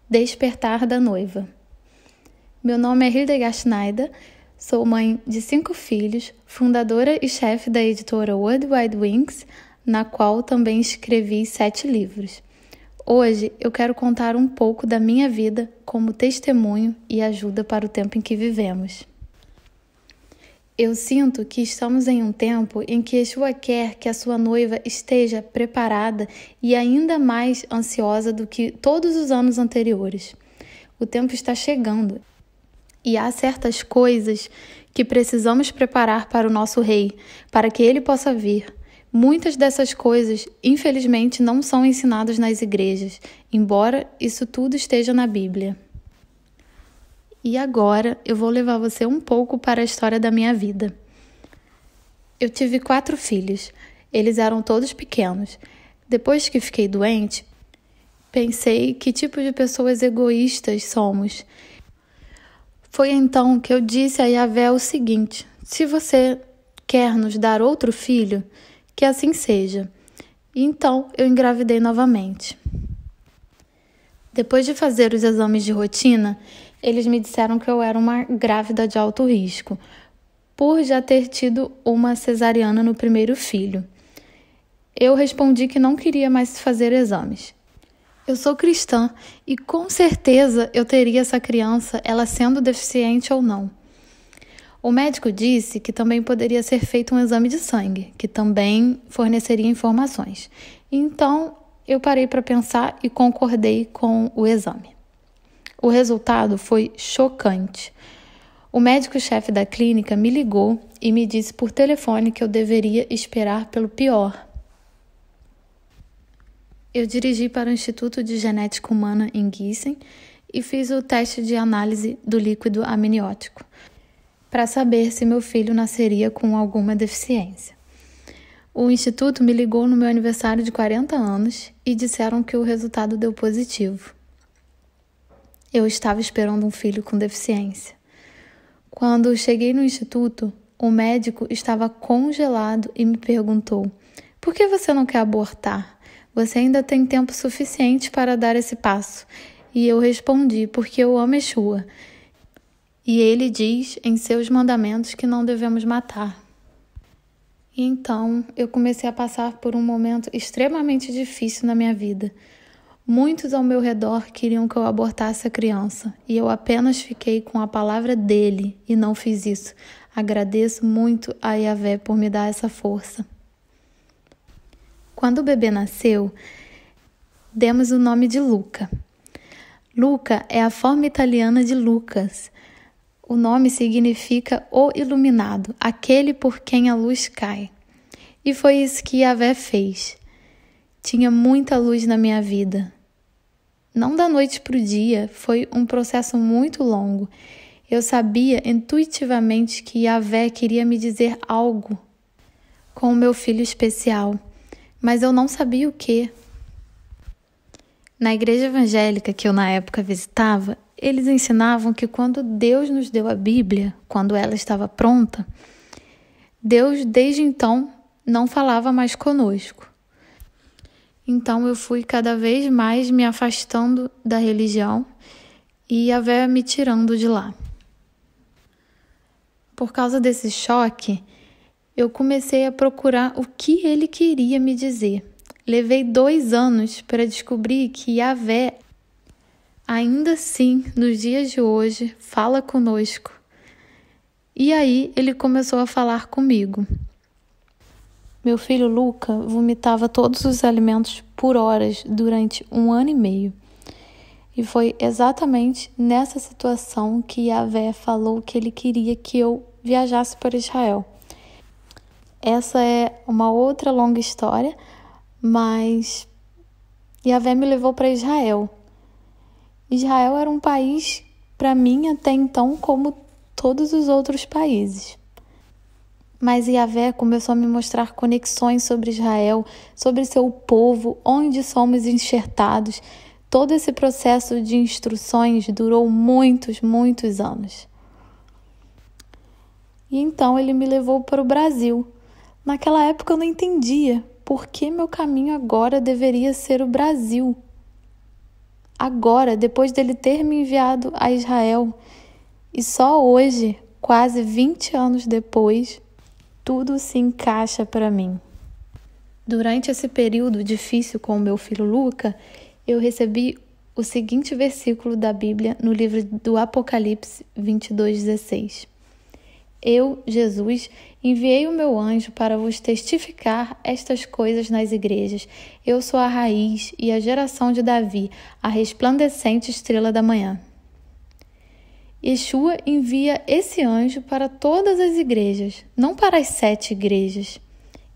Despertar da noiva. Meu nome é Hildegard Schneider, sou mãe de 5 filhos, fundadora e chefe da editora World Wide Wings, na qual também escrevi 7 livros. Hoje eu quero contar um pouco da minha vida como testemunho e ajuda para o tempo em que vivemos. Eu sinto que estamos em um tempo em que Yeshua quer que a sua noiva esteja preparada e ainda mais ansiosa do que todos os anos anteriores. O tempo está chegando e há certas coisas que precisamos preparar para o nosso rei, para que ele possa vir. Muitas dessas coisas, infelizmente, não são ensinadas nas igrejas, embora isso tudo esteja na Bíblia. E agora eu vou levar você um pouco para a história da minha vida. Eu tive 4 filhos. Eles eram todos pequenos. Depois que fiquei doente, pensei que tipo de pessoas egoístas somos. Foi então que eu disse a Yahvé o seguinte: se você quer nos dar outro filho, que assim seja. E então eu engravidei novamente. Depois de fazer os exames de rotina, eles me disseram que eu era uma grávida de alto risco, por já ter tido uma cesariana no primeiro filho. Eu respondi que não queria mais fazer exames. Eu sou cristã e com certeza eu teria essa criança, ela sendo deficiente ou não. O médico disse que também poderia ser feito um exame de sangue, que também forneceria informações. Então, eu parei para pensar e concordei com o exame. O resultado foi chocante. O médico-chefe da clínica me ligou e me disse por telefone que eu deveria esperar pelo pior. Eu dirigi para o Instituto de Genética Humana em Gießen e fiz o teste de análise do líquido amniótico, para saber se meu filho nasceria com alguma deficiência. O instituto me ligou no meu aniversário de 40 anos e disseram que o resultado deu positivo. Eu estava esperando um filho com deficiência. Quando cheguei no instituto, o médico estava congelado e me perguntou: por que você não quer abortar? Você ainda tem tempo suficiente para dar esse passo. E eu respondi: porque eu amo Yeshua. E ele diz em seus mandamentos que não devemos matar. E então eu comecei a passar por um momento extremamente difícil na minha vida. Muitos ao meu redor queriam que eu abortasse a criança e eu apenas fiquei com a palavra dele e não fiz isso. Agradeço muito a Yahvé por me dar essa força. Quando o bebê nasceu, demos o nome de Luca. Luca é a forma italiana de Lucas. O nome significa o iluminado, aquele por quem a luz cai. E foi isso que Yahvé fez. Tinha muita luz na minha vida. Não da noite para o dia, foi um processo muito longo. Eu sabia intuitivamente que Yahvé queria me dizer algo com o meu filho especial, mas eu não sabia o quê. Na igreja evangélica que eu na época visitava, eles ensinavam que quando Deus nos deu a Bíblia, quando ela estava pronta, Deus desde então não falava mais conosco. Então eu fui cada vez mais me afastando da religião e Yahvé me tirando de lá. Por causa desse choque, eu comecei a procurar o que ele queria me dizer. Levei 2 anos para descobrir que Yahvé, ainda assim, nos dias de hoje, fala conosco. E aí ele começou a falar comigo. Meu filho Luca vomitava todos os alimentos por horas durante 1 ano e meio. E foi exatamente nessa situação que Yahvé falou que ele queria que eu viajasse para Israel. Essa é uma outra longa história, mas Yahvé me levou para Israel. Israel era um país, para mim, até então, como todos os outros países. Mas Yahvé começou a me mostrar conexões sobre Israel, sobre seu povo, onde somos enxertados. Todo esse processo de instruções durou muitos anos. E então ele me levou para o Brasil. Naquela época eu não entendia por que meu caminho agora deveria ser o Brasil. agora, depois dele ter me enviado a Israel. E só hoje, quase 20 anos depois, tudo se encaixa para mim. Durante esse período difícil com o meu filho Luca, eu recebi o seguinte versículo da Bíblia no livro do Apocalipse 22:16. Eu, Jesus, enviei o meu anjo para vos testificar estas coisas nas igrejas. Eu sou a raiz e a geração de Davi, a resplandecente estrela da manhã. Yeshua envia esse anjo para todas as igrejas, não para as 7 igrejas.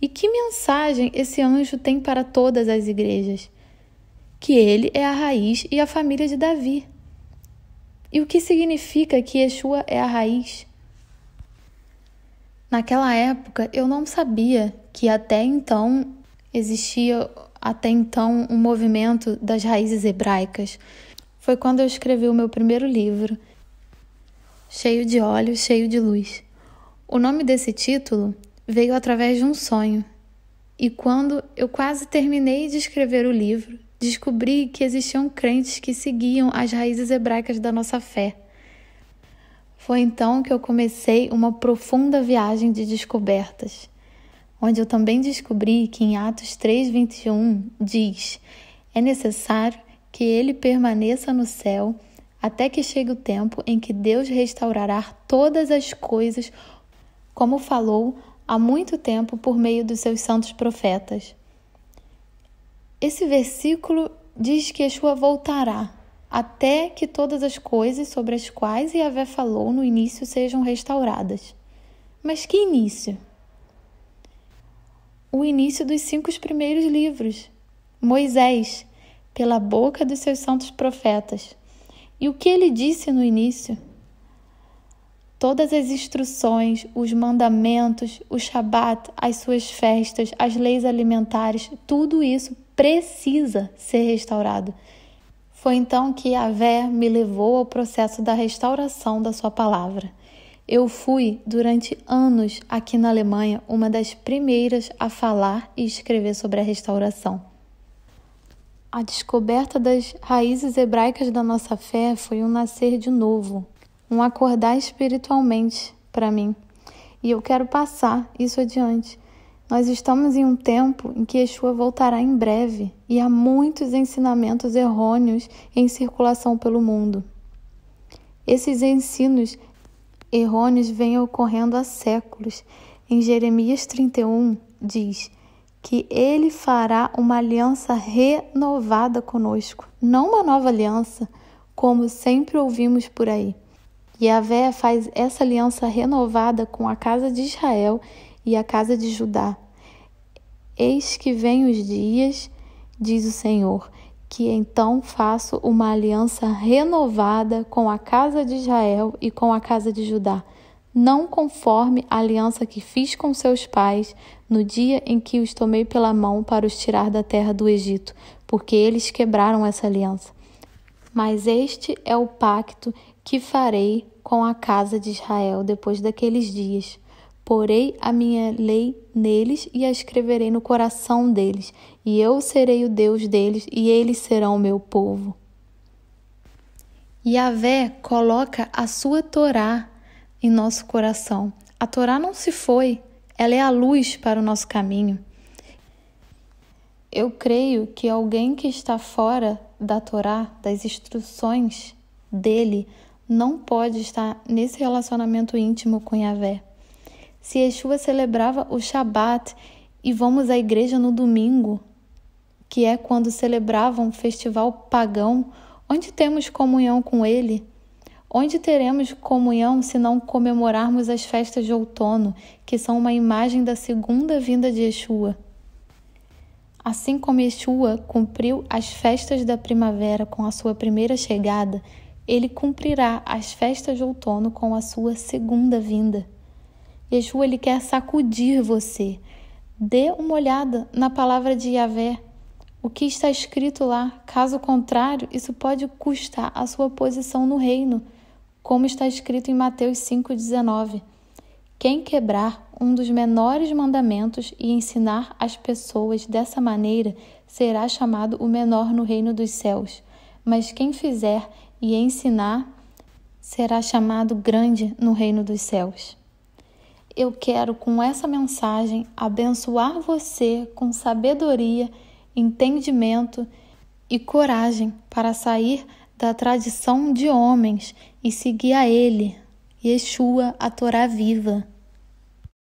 E que mensagem esse anjo tem para todas as igrejas? Que ele é a raiz e a família de Davi. E o que significa que Yeshua é a raiz? Naquela época, eu não sabia que existia um movimento das raízes hebraicas. Foi quando eu escrevi o meu primeiro livro, Cheio de Óleo, Cheio de Luz. O nome desse título veio através de um sonho. E quando eu quase terminei de escrever o livro, descobri que existiam crentes que seguiam as raízes hebraicas da nossa fé. Foi então que eu comecei uma profunda viagem de descobertas, onde eu também descobri que em Atos 3:21 diz: é necessário que ele permaneça no céu até que chegue o tempo em que Deus restaurará todas as coisas, como falou há muito tempo por meio dos seus santos profetas. Esse versículo diz que Yeshua voltará até que todas as coisas sobre as quais Yahvé falou no início sejam restauradas. Mas que início? O início dos 5 primeiros livros. Moisés, pela boca dos seus santos profetas. E o que ele disse no início? Todas as instruções, os mandamentos, o Shabat, as suas festas, as leis alimentares, tudo isso precisa ser restaurado. Foi então que Yahvé me levou ao processo da restauração da sua palavra. Eu fui, durante anos, aqui na Alemanha, uma das primeiras a falar e escrever sobre a restauração. A descoberta das raízes hebraicas da nossa fé foi um nascer de novo, um acordar espiritualmente para mim. E eu quero passar isso adiante. Nós estamos em um tempo em que Yeshua voltará em breve e há muitos ensinamentos errôneos em circulação pelo mundo. Esses ensinos errôneos vêm ocorrendo há séculos. Em Jeremias 31 diz que ele fará uma aliança renovada conosco, não uma nova aliança, como sempre ouvimos por aí. Yahvé faz essa aliança renovada com a casa de Israel e a casa de Judá. Eis que vem os dias, diz o Senhor, que então faço uma aliança renovada com a casa de Israel e com a casa de Judá, não conforme a aliança que fiz com seus pais no dia em que os tomei pela mão para os tirar da terra do Egito, porque eles quebraram essa aliança. Mas este é o pacto que farei com a casa de Israel depois daqueles dias. Porei a minha lei neles e a escreverei no coração deles, e eu serei o Deus deles, e eles serão o meu povo. Yahvé coloca a sua Torá em nosso coração. A Torá não se foi, ela é a luz para o nosso caminho. Eu creio que alguém que está fora da Torá, das instruções dele, não pode estar nesse relacionamento íntimo com Yahvé. Se Yeshua celebrava o Shabat e vamos à igreja no domingo, que é quando celebravam um festival pagão, onde temos comunhão com ele? Onde teremos comunhão se não comemorarmos as festas de outono, que são uma imagem da segunda vinda de Yeshua? Assim como Yeshua cumpriu as festas da primavera com a sua primeira chegada, ele cumprirá as festas de outono com a sua segunda vinda. Yeshua, ele quer sacudir você. Dê uma olhada na palavra de Yahvé. O que está escrito lá? Caso contrário, isso pode custar a sua posição no reino, como está escrito em Mateus 5,19. Quem quebrar um dos menores mandamentos e ensinar as pessoas dessa maneira será chamado o menor no reino dos céus. mas quem fizer e ensinar será chamado grande no reino dos céus. Eu quero, com essa mensagem, abençoar você com sabedoria, entendimento e coragem para sair da tradição de homens e seguir a Ele, Yeshua, a Torá viva.